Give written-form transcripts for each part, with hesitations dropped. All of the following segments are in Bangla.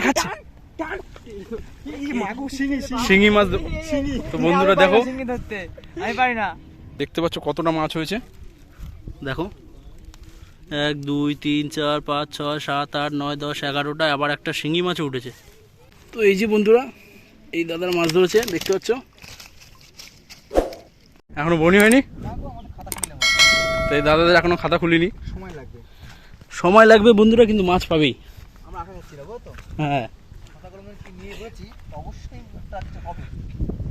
খাচ্ছে শিঙি মাছ। তো বন্ধুরা দেখো, আমি পারি না। দেখতে পাচ্ছ কতটা মাছ হয়েছে, দেখো 1 2 3 4 5 6 7 8 9 10 11টা, আবার একটা শিঙি মাছও উঠেছে। তো এই যে বন্ধুরা, এই দাদার মাছ ধরেছে, দেখতে পাচ্ছ। এখনো বনি হয়নি, তো এই দাদাদের এখনো খাতা খুলিনি। সময় লাগবে বন্ধুরা, কিন্তু মাছ পাবেই। হ্যাঁ,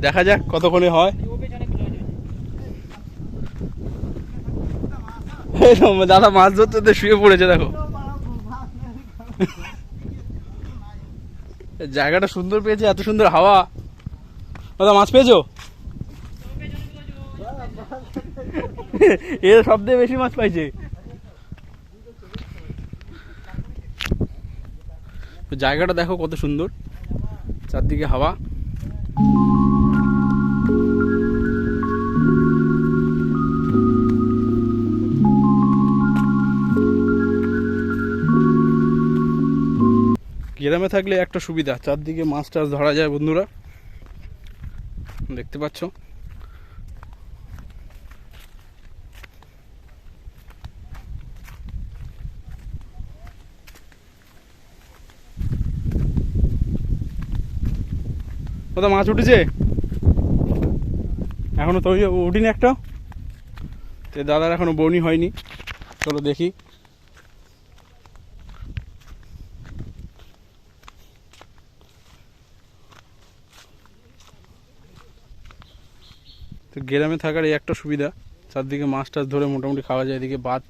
দেখা যাক কতক্ষণে হয়। দাদা মাছ ধরতে শুয়ে পড়েছে, দেখো জায়গাটা সুন্দর পেয়েছে, এত সুন্দর হাওয়া। দাদা মাছ পেয়েছো? এর সবথেকে বেশি মাছ পাইছে। জায়গাটা দেখো কত সুন্দর, চারদিকে হাওয়া। গ্রামে থাকলে একটা সুবিধা, চারদিকে মাছ টাছ ধরা যায় বন্ধুরা, দেখতে পাচ্ছ। কোথাও মাছ উঠেছে? এখনো তো উঠিনি একটা, তো দাদার এখনো বনি হয়নি। চলো দেখি। তো গ্রামে থাকার এই একটা সুবিধা, চারদিকে মাছ টাছ ধরে মোটামুটি খাওয়া যায়। এদিকে বাঁধ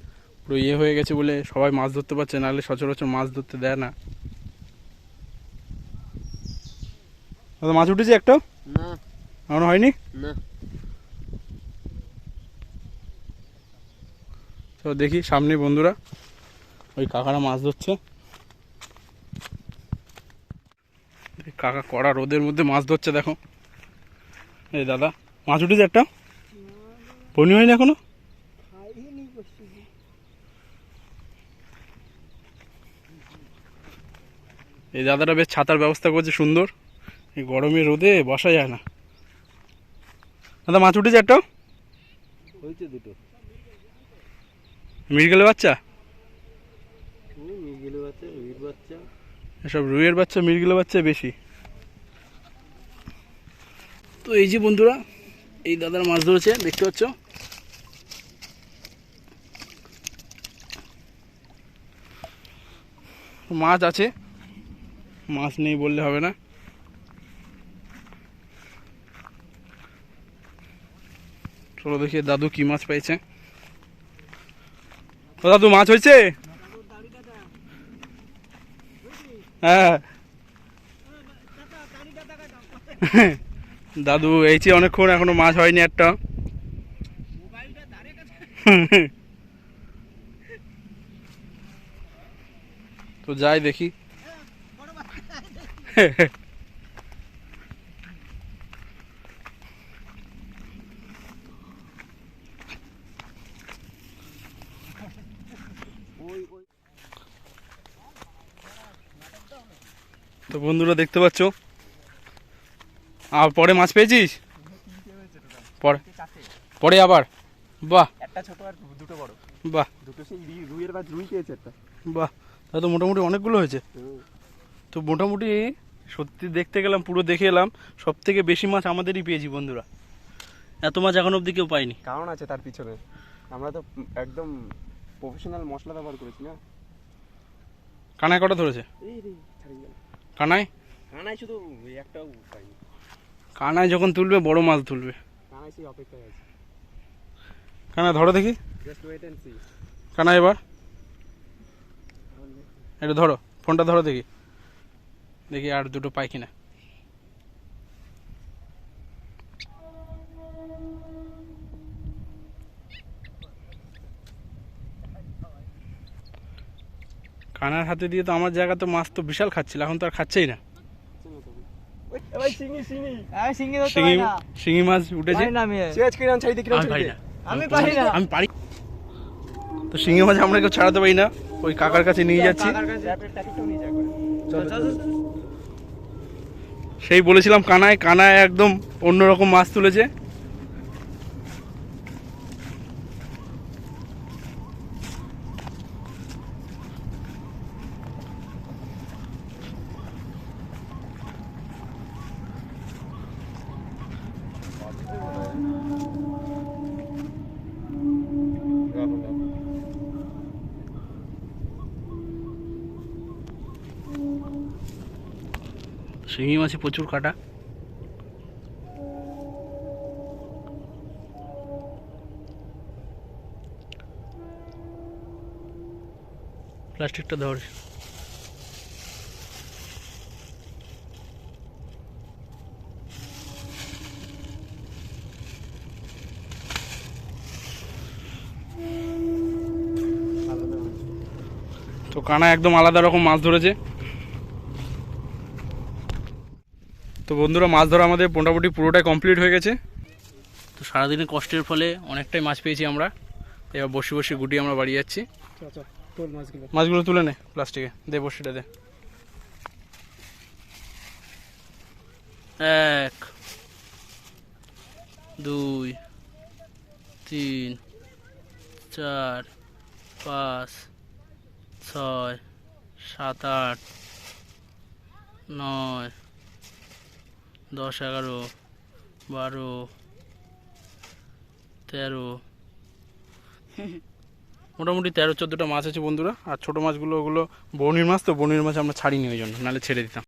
পুরো হয়ে গেছে বলে সবাই মাছ ধরতে পারছে, নাহলে সচরাচর মাছ ধরতে দেয় না। মাছ উঠেছে একটা? না, এখনো হয়নি। না। তো দেখি সামনে বন্ধুরা, ওই কাকারা মাছ ধরছে। কাকা কড়া রোদের মধ্যে মাছ ধরছে, দেখো। এই দাদা মাছ উঠেছে একটা, বনি হয়নি এখনো। এই দাদাটা বেশ ছাতার ব্যবস্থা করছে সুন্দর, এই গরমে রোদে বসা যায় না। দাদা মাছ উঠেছে একটা? হয়েছে দুটো। মৃগেলের বাচ্চা, মৃগেলের বাচ্চা, রুইয়ের বাচ্চা। এসব রুইয়ের বাচ্চা, মৃগেলের বাচ্চা বেশি। তো এই যে বন্ধুরা, এই দাদার মাছ ধরেছে, দেখতে পাচ্ছ। মাছ আছে, মাছ নেই বললে হবে না। চলো দেখি দাদু কি মাছ পাইছে। ও দাদু মাছ হয়েছে? হ্যাঁ দাদু এইছি অনেকক্ষণ, এখনো মাছ হয়নি একটা। তো যাই দেখি। তো বন্ধুরা দেখতে পাচ্ছ, আর পরে মাছ পেয়েছিস? পরে আবার? বাহ, একটা ছোট আর দুটো বড়। বাহ, দুটো সেই রুইয়ের বাচ্চা, রুই পেয়েছে একটা। বাহ, তাহলে তো মোটামুটি অনেকগুলো হয়েছে। তো মোটামুটি সত্যি দেখতে গেলাম, পুরো দেখে এলাম, সব থেকে বেশি মাছ আমাদেরই পেয়েছি বন্ধুরা। এত মাছ এখন অবধি কেউ পায়নি। কারণ আছে তার পিছনে, আমরা তো একদম প্রফেশনাল মশলা ব্যবহার করেছি না। কানায় কটা ধরেছে? এই রে ছাড়ি গেল। কানায় শুধু একটাও পাইনি। কানায় যখন তুলবে বড় মাছ তুলবে। কানায় সেই অপেক্ষায় আছে। কানায় ধরো দেখি, জাস্ট ওয়েট এন্ড সি। কানায় এবার একটু ধরো, ফোনটা ধরো দেখি, দেখি আর দুটো পাই কিনা। কানার হাতে দিয়ে তো আমার জায়গা তো মাছ তো বিশাল খাচ্ছিল, এখন তো আর খাচ্ছেই না। শিঙি মাছ উঠেছে, আমি পারি। তো শিঙি মাছ আমরা কেউ ছাড়াতে পারি না, ওই কাকার কাছে নিয়ে যাচ্ছি। সেই বলেছিলাম কানায়, কানায় একদম অন্যরকম মাছ তুলেছে। শিঙি মাছে প্রচুর কাটা। প্লাস্টিকটা ধর। তো কানা একদম আলাদা রকম মাছ ধরেছে। তো বন্ধুরা, মাছ ধরা আমাদের মোটামুটি পুরোটাই কমপ্লিট হয়ে গেছে। তো সারাদিনের কষ্টের ফলে অনেকটাই মাছ পেয়েছি আমরা। এবার বসে বসে গুটি আমরা বাড়ি যাচ্ছি। মাছগুলো তুলে নে প্লাস্টিকে, দে বসিটা দে। 1 2 3 4 5 6 7 8 9 10 11 12 13 মোটামুটি 13-14টা মাছ আছে বন্ধুরা। আর ছোটো মাছগুলো ওগুলো বনির মাছ, তো বনির মাছ আমরা ছাড়িনি ওই জন্য, নাহলে ছেড়ে দিতাম।